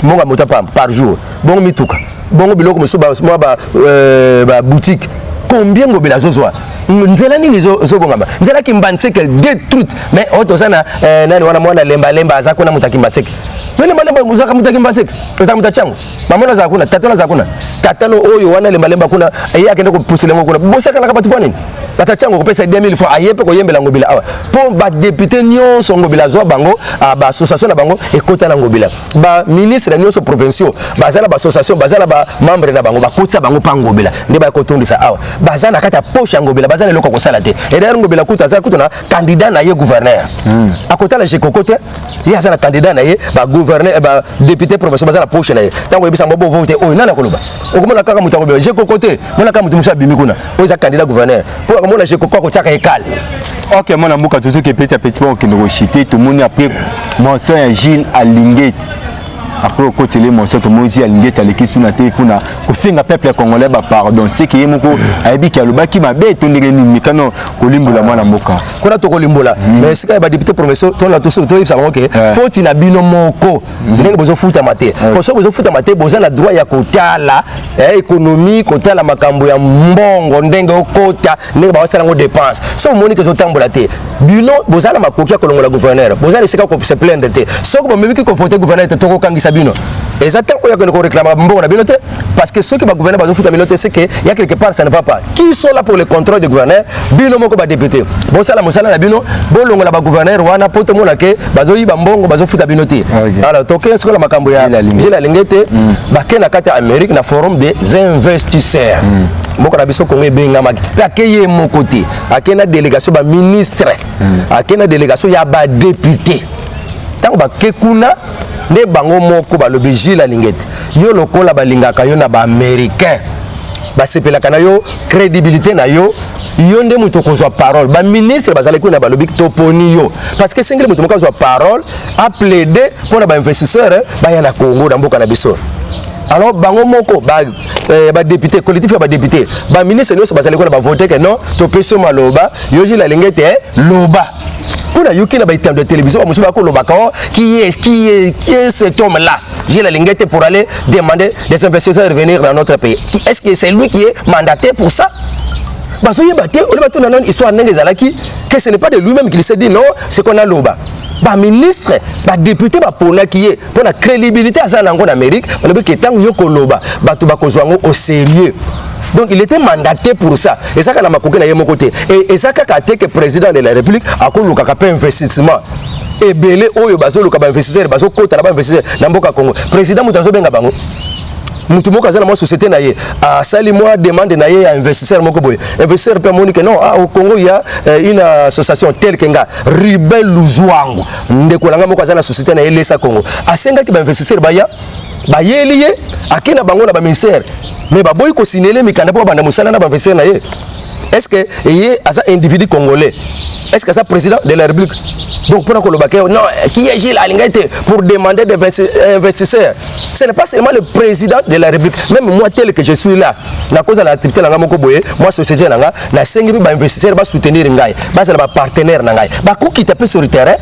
mon moto pambe par jour bon mituka bon biloko monsieur ba boutique combien ngobela zozoa nzela nini zobongama nzela kimbanseke détruite mais otozana nani wana mwana lemba azako na mutakimbanseke wele malemba muzaka mutakimbanseke eza mutachango mamona za kuna tatona za kuna tatano oyo wana lemba kuna ayakende ko pusile ngokuna bosaka na kabatu bwanini batachango ko pesa 2000 francs ayepe ko yembela ngobila awa po ba député nyonso ngobila zo bango ba association na bango ekota na ngobila ba ministre nyonso provinciaux bazala ba association bazala ba membre na bango ba kotsa bango pa ngobila nde ba kotondisa awa bazana kata poche ngobila bazana loko ko sala te et d'ailleurs ngobila kuta za kutuna candidat na ye gouverneur akota la Chekoko te ya za candidat na ye ba gouverneur ba député provinciaux bazala poche na ye tango yebisa mbo voter oyo nana koloba okomona kaka muta ngobila Chekoko te mona kaka mutu musa bimi kuna oyo za candidat gouverneur pour komona Chekoko ko chaka ekal. Ok, mon amour, quand tu sais que petit à petit on qui nous chité tout le monde après mon soeur Gilles Alingate après au côté les monstres moji alingeti aleki suna te kuna kosenga peuple congolais ba pardon c'est que yemoko ayebi ki alobaki mabe tondenge ni mikano kolimbola mwana mboka kuna to kolimbola mais sika ba député professeur to na to so to yebisa ngoke faute na bino moko ndenge bozo futa mate bozo bozo futa mate boza na droit ya kotala économie kotala makambo ya mbongo ndenge okota ndenge ba wasala ngo dépense so moni ke zo tambola te bino boza na makoki ya kolongola gouverneur boza na sika ko se plaindre te so ko memiki ko voter gouverneur te to ko kangisa bino exactement oya ko réclamer mbongo na bino te parce que ceux qui ba gouverneur bazo futa bino te c'est que il y a quelque part ça ne va pas qui sont là pour le contrôle du gouverneur bino moko ba député bosala mosala na bino bolongola ba gouverneur wana poto mona ke bazo yiba mbongo bazo futa bino te alors to ke sikola makambo ya jela lingete ba ke na kati ya Amérique na forum des investisseurs moko na biso kongo ebenga maki pe akeye moko te akena délégation ba ministre akena délégation ya ba député tango ba ke kuna ne bango moko ba lobi jila lingete yo lokola balingaka yo na ba américain basepelaka na yo crédibilité na yo yo nde moto kozwa parole ba ministre bazali kuna ba lobi toponi yo parce que sengeli moto mokozwa parole a plaider pour ba investisseur ba ya na Congo na mboka na biso alors bango moko ba député collectif ba député ba ministre nyonso bazali kuna ba voter que non to peso maloba yo jila lingete loba pour la yuki na ba item de télévision ba musuba ko loba ka qui est cet homme là j'ai la linguette pour aller demander des investisseurs de venir dans notre pays est-ce que c'est lui qui est mandaté pour ça parce que yebate on va tout dans une histoire ndenge zalaki que ce n'est pas de lui-même qui s'est dit non c'est qu'on a loba ba ministre ba député ba pona qui est pour la crédibilité à ça en Amérique on veut que tant yo ko loba ba to ba ko zwango au sérieux. Donc il était mandaté pour ça. Et ça quand makoke na yemo côté. Et ça quand que président de la République a ko luka ka investissement. Et belé oyo bazo luka ba investisseur bazo kota na ba investisseur na mboka Congo. Président mutazo benga bango. Mutu moko azala mo société na ye a sali moi demande na ye à investisseur moko boye. Investisseur peut monique non au Congo il y a une association telle que nga Ribel Luzwango. Ndeko langa moko azala société na ye lesa Congo. Asenga ki ba investisseur baya ba yeliye akina bango na ba ministère. Mais ba boy ko signaler mikanda po banda musala na ba investisseur na ye. Est-ce que il est un individu congolais? Est-ce que c'est président de la République? Donc pour non, qui est Gilles Alingete pour demander des investisseurs? Ce n'est pas seulement le président de la République. Même moi tel que je suis là, à cause de l'activité de moi société nanga, na sengi ba investisseur ba soutenir ngai, ba c'est ba partenaire ngai. Ba ko qui tape sur le terrain.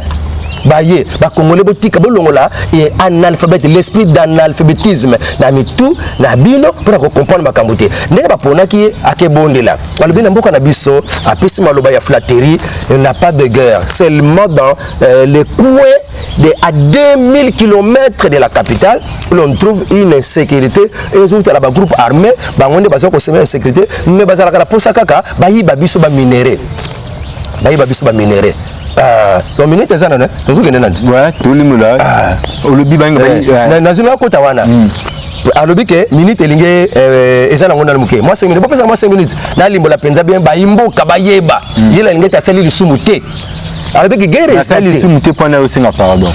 Baye ba congolais botika bolongola et analphabète l'esprit d'analphabétisme na mitu na bino pour comprendre makambo te ndenge ba pona ki akebondela balobi na mboka na biso apesi maloba ya flatterie n'a pas de guerre seulement dans les coins de à 2000 km de la capitale où l'on trouve une insécurité et les autres là ba groupe armé bangonde bazo ko semer insécurité mais bazala kala posa kaka bayi babiso ba minerai bayi babiso ba minerai ton minute ça non toujours que nanti ouais tout le monde là olobi banga nazina ko tawana alobi ke minute elinge ezana ngona muke moi 5 minutes pas moi 5 minutes na limbola penza bien ba imboka bayeba yela linge ta sali lisumu te alobi ke guerre ezali lisumu te pona osinga pardon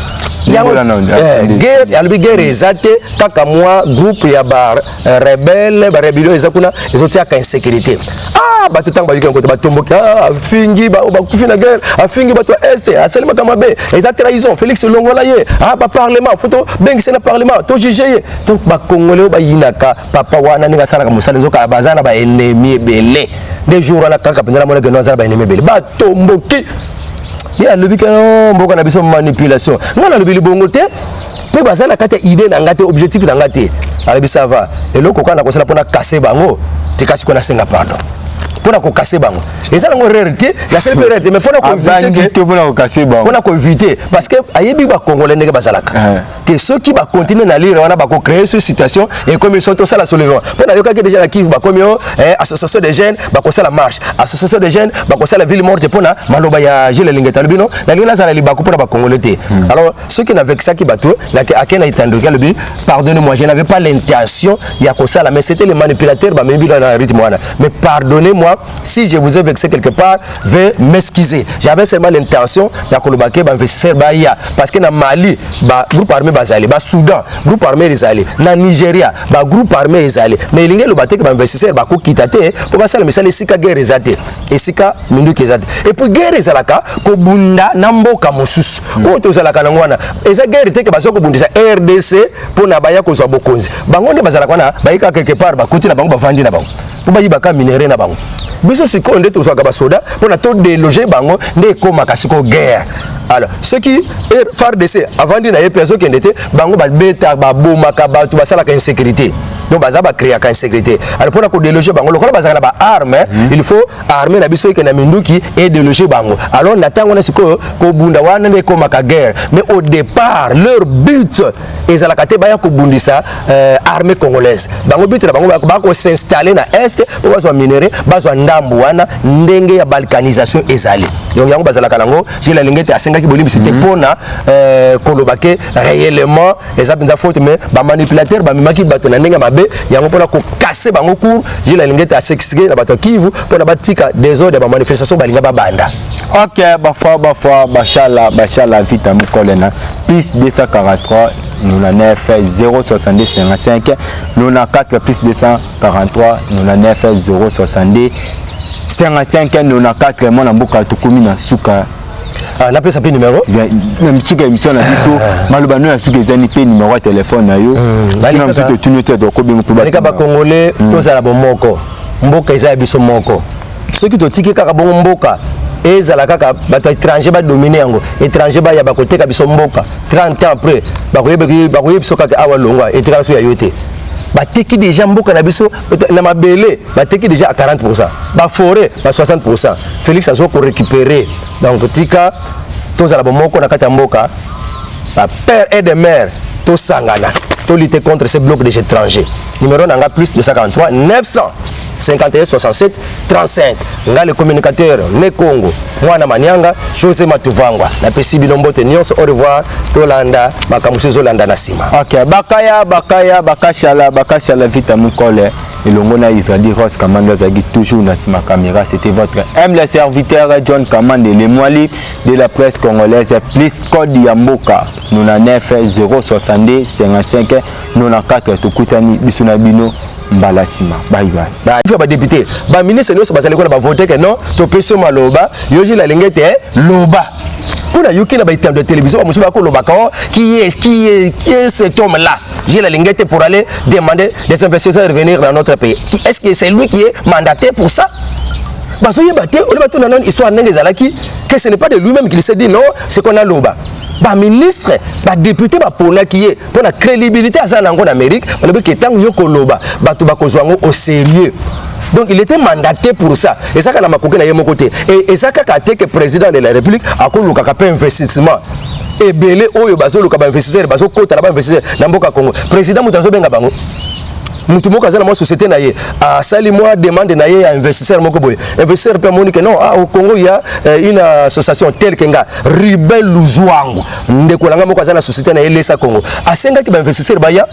guerre alobi guerre ezate kaka moi groupe ya ba rebelle ba rebellion ezakuna ezotia ka insécurité bato tanga bayika ko batomboka fingi ba kufi na guerre afingi bato est asalima kama be eza trahison Félix Longola ye ba parlement photo bengi sena parlement to juger donc ba congolais ba yinaka papa wana ninga sala ka musala nzoka bazana ba ennemi belé des jours la kaka pendela mona que nous ba ennemi belé ba tomboki ya lobi ka mboka na biso manipulation ngana lobi libongo te pe bazana kata idée na ngate objectif na ngate alabi ça va et loko kana ko sala pona casser bango tikasi ko na senga pardon pona ko casser bango et ça ngo rarité la seule rarité mais pona ko éviter pona ko casser bango pona ko éviter parce que ayebi ba congolais ndenge bazalaka que ceux qui va continuer na lire wana ba ko créer cette situation et comme ils sont tous à la soulèvement pona yoka que déjà la Kivu ba comme yo association des jeunes ba ko la marche association des jeunes ba ko la ville morte pona maloba ya Gilles Lingeta lobino na lina za la libako pona ba congolais te alors ceux qui n'avaient que ça qui bateau na akena itandoka lobi pardonnez-moi je n'avais pas l'intention ya ko ça mais c'était les manipulateurs ba membi dans le rythme wana mais pardonnez-moi vraiment, si je vous ai vexé quelque part, veuillez m'excuser. J'avais seulement l'intention de investisseur parce que dans Mali, groupe armé bazali, Soudan, groupe armé izali, na Nigeria, groupe armé izali. Mais il y a le bateau qui investisseur ko kitate pour passer le message sika guerre ezate. Et sika mindu kezate. Et pour guerre ezalaka ko bunda namboka mosusu. O to zalaka nangwana. Eza guerre te ke bazoko bundisa RDC pour na baya ko zo bokonzi. Bango ne bazalaka na bayika quelque part bakuti na bango bavandi na bango. Pour bayibaka minéré na bango. Biso siko nde to zo ka soda pour na to déloger bango nde ko makasiko guerre. Alors, ceux qui FARDC avant de naie personne qui était bango ba beta ba bomaka ba tu basala ka insécurité. Donc baza ba créer ka insécurité. Alors pour na déloger bango lokola bazala ba arme, il faut armer na biso ke na minduki et déloger bango. Alors natango na siko ko bunda wana ne ko maka guerre. Mais au départ, leur but ezala te baya ko bundisa armée congolaise. Bango but na bango ba ko s'installer na est pour bazo minérer, bazo ndambu wana ndenge ya balkanisation ezali. Donc yango bazala kanango, j'ai la lingette à qui bolimi c'était pona kolobake réellement les abinza faute mais ba manipulateur ba mimaki bato na ndenge mabe yango pona ko casser bango cour j'ai la lingette à s'expliquer na bato kivu pona batika désordre ba manifestation balinga ba banda. OK, bafwa bashala vita mukolena plus 243 99 062 55 94 plus 243 99 062 55 94 mon amboka tukumina suka. Ah, n'a pas sa numéro. Même si émission na biso malobano na suka ezani pe numéro de téléphone na yo. Kina msuto tunete do ko bingo pour ba congolais tozala bomoko. Mboka eza biso moko. Ceux qui to tiki kaka bongo mboka ezala kaka bato étranger ba dominer yango. Étranger ba ya ba côté ka biso mboka. 30 ans après ba koyebe biso kaka awa longwa etikala so ya yote. Bateki déjà mboka na biso na mabele bateki déjà à 40%, ba forêt ba 60%. Félix azo ko récupérer donc tika tozala bomoko na kata mboka ba père et de mère to sangana to lutter contre ces blocs des étrangers. Numéro nanga plus 243 951 67 35. Nga le communicateur ne Congo mwana Manianga José Matuvangwa na pesi binombote nyonso au revoir tolanda makamuso zolanda na sima. OK, bakashala vita mukole elongo na Israël Ross Kamando zagi toujours na sima caméra. C'était votre le serviteur John Kamande le Mwali de la presse congolaise plus code Yamboka 99 062 55 94 tukutani bisuna bino mbalasima. Bye bye. Il faut ba député ba ministre nous bazali ko ba voter que non to peso maloba yoji la lingete loba kuna yuki na ba itam de télévision ba musuba ko loba qui est cet homme là j'ai la lingete pour aller demander des investisseurs de venir dans notre pays. Est-ce que c'est lui qui est mandaté pour ça? Parce que on a une histoire que ce n'est pas de lui-même qu'il s'est dit non, c'est qu'on a loba. Ba ministre, ba député ba pona qui est pour la crédibilité à ça en Amérique, on a que tant yoko loba, ba to ba kozwango au sérieux. Donc il était mandaté pour ça. Et ça quand makoke na yemo côté. Et ça quand que président de la République a ko luka ka investissement. Et belé oyo bazo luka ba investisseur, bazo kota la ba investisseur na mboka Congo. Président mutazo benga bango. Mutumoka zala mo société na ye a sali moi demande na ye à investisseur moko boy investisseur pe monique non au Congo il y a une association telle kenga Ribel Luzwangu ndeko langa moko zala société na ye lesa Congo asenga ki ba investisseur baya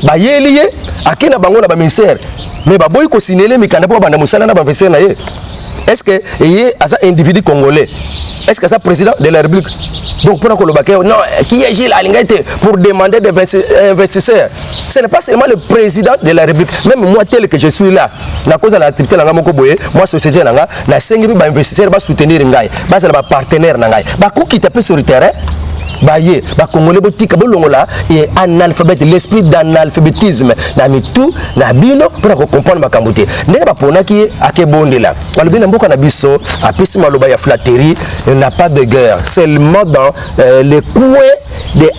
bayeliye akina bango na ba ministère mais ba boy ko signaler mikanda po banda musala na ba investisseur na ye. Est-ce que yé asa individu congolais? Est-ce que ça président de la République? Donc pour non, qui est Gilles Alingate pour demander des investisseurs? Ce n'est pas seulement le président de la République. Même moi tel que je suis là, la cause de l'activité langa moko boye, moi société langa, na sengi ba investisseur ba soutenir ngai, ba ça ba partenaire ngai. Ba ko qui tape sur le terrain. Baye ba congolais botika bolongola et analphabète l'esprit d'analphabétisme na mitu na bino pour comprendre makambuté ndenge ba pona ki akebondela balobi na mboka na biso apesi maloba ya flatterie n'a pas de guerre seulement dans les coins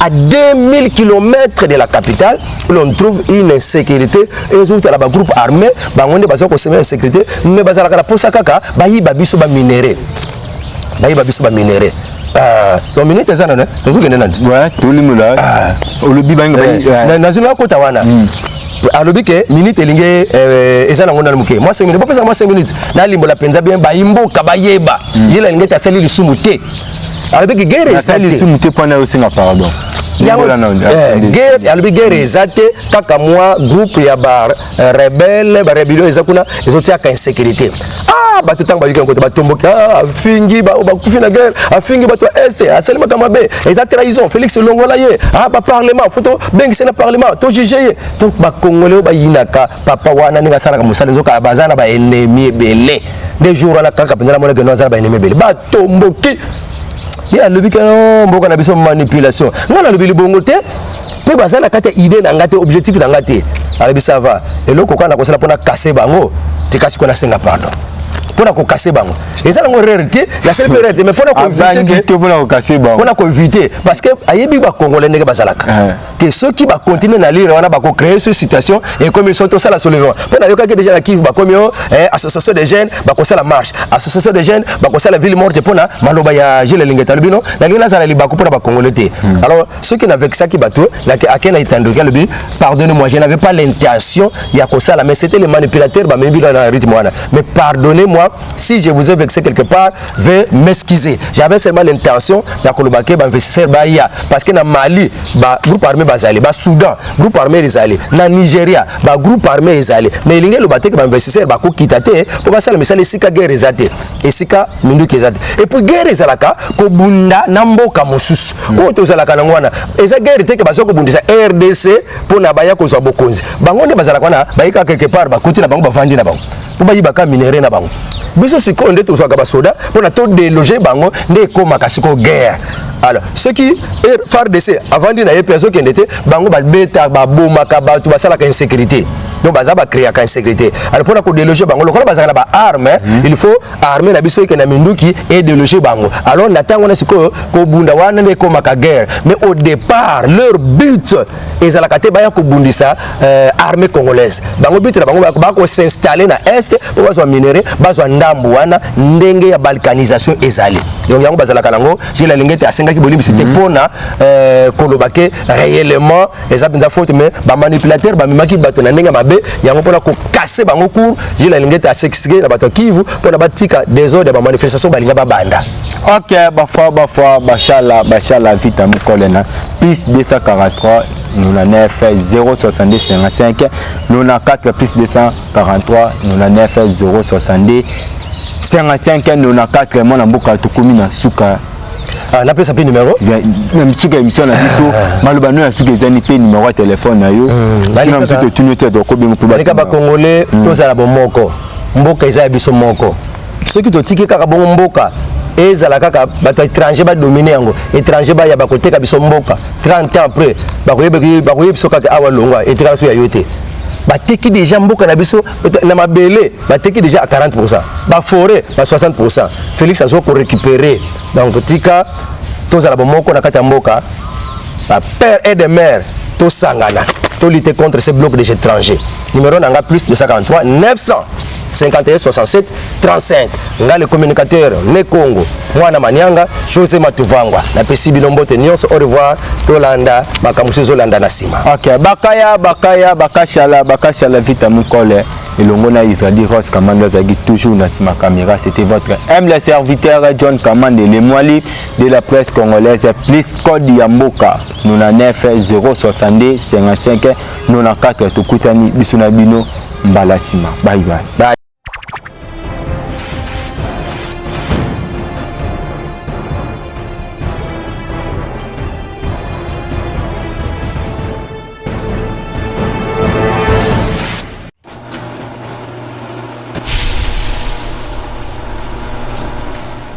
à 2000 km de la capitale l'on trouve une insécurité et les autres là ba groupe armé bangonde bazo ko semer insécurité mais bazala kala posa kaka bayi ba biso ba minéré bayi ba biso ba minéré. Donc minute ça non vous venez nan ouais tout le monde là olobi banga na zina ko tawana alobi ke minute elinge ezana ngona muke moi 5 minutes pas moi 5 minutes na limbo la penza bien ba imbo ka bayeba yela linge ta sali lisumu te avec guerre ezate ici muté pona aussi na pardon guerre alobi guerre ezate kaka moi groupe ya ba rebelle ba rébellion ezakuna ezotiaka insécurité bato tanga baziki ngoto batomboki afingi ba kufi na guerre afingi bato est asalima kama be eza trahison Félix Longola ye ba parlement photo bengi sena parlement to juger donc ba congolais ba yinaka papa wana ninga sala ka musala nzoka bazana ba ennemi belé des jours ala kaka pendant mona que nous ba ennemi belé ba tomboki ya lobi ka mboka na biso manipulation ngana lobi libongo te pe bazala kata idée na ngate objectif na ngate ala bisava eloko kana ko sala pona casser bango tikasi kona senga pardon pona ko casser bango ezala ngo rarité la seule rarité mais pona ko éviter pona ko casser bango pona ko éviter parce que ayebi ba congolais ndenge bazalaka que ceux qui va continuer na lire wana ba ko créer cette situation et comme ils sont tous à la soulèvement pona yoka que déjà la Kivu ba comme association des jeunes ba ko la marche association des jeunes ba ko la ville morte pona maloba ya Gilles Lingeta lubino na lingela za li ba ko pona ba congolais te alors ceux qui n'avaient que ça qui bateau na que akena itandoka lebi pardonnez-moi je n'avais pas l'intention ya ko ça mais c'était les manipulateurs ba mebi dans rythme wana mais pardonnez-moi si je vous ai vexé quelque part, veuillez m'excuser. J'avais seulement l'intention d'akolobaké investisseur baya parce que na Mali, ba groupe armé bazali, ba Soudan, groupe armé ezali, na Nigeria, ba groupe armé ezali. Mais il y a le baté que investisseur ba ko kitate pour ça mais ça les sika guerre ezate. Et sika mindu kezate. Et puis guerre ezalaka ko bunda na mboka mosusu. O to zalaka na ngwana. Eza guerre te ke baso ko bundisa RDC pour na baya ko zo bokonzi. Bango ne bazalaka na bayika quelque part ba koti na bango ba vandi na bango. Pour ba yibaka minéré na bango. Biso siko nde to zaka ba soda pour na to déloger bango nde ko makasiko guerre. Alors ceux qui FARDC avant de na yepeso qui ndete bango ba beta ba bomaka ba to basala ka insécurité. Donc baza ba créer ka insécurité. Alors pour na ko déloger bango lokola baza na ba arme, il faut armer na biso ke na minduki et déloger bango. Alors natango na siko ko bunda wana nde ko maka guerre. Mais au départ leur but ezalaka te baya ko bundisa armée congolaise. Bango but na bango ba ko s'installer na est pour bazo minérer, bazo ndambu wana ndenge ya balkanisation ezali. Donc yango bazalaka nango, j'ai la lingete asenga ki bolimi c'était pona kolobake réellement ezabinza faute mais ba manipulateur ba mimaki bato na ndenge mabe yango pona ko casser bango cour, j'ai la lingete asexige na bato Kivu pona batika désordre ba manifestation balinga ba banda. OK, bafwa bashala vita mukolena plus 243 99 062 55 94 plus 243 99 062 55 94 mona mboka tukumi na suka na pesa pe numéro même suka émission na biso maloba no ya suka ezani pe numéro ya téléphone na yo na msuto tunyote to ko bingo ba ba congolais tozala bomoko mboka eza biso moko ceux qui totiki kaka bongo mboka ezala kaka bato étranger ba dominer yango étranger ba ya ba koteka biso mboka 30 ans après ba koyeba biso kaka awa longwa etikala so ya yote bateki déjà mboka na biso na mabele bateki déjà à 40%, ba forêt ba 60%. Félix azo ko récupérer donc tika tozala bomoko na kati ya mboka ba père et de mère to sangana to lutter contre ces blocs des étrangers. Numéro nanga plus 243 951 67 35. Nga le communicateur ne Congo mwana manyanga José Matuvangwa na pesi bilombote nyonso au revoir tolanda makamuso zolanda na sima. OK, bakashala vita mukole elongo na Israël Ross Kamanda zagi toujours na sima caméra. C'était votre humble serviteur John Kamande le Mwali de la presse congolaise plus code ya mboka 99 062 55 94 tukutani bisuna bino mbala sima. Bye bye.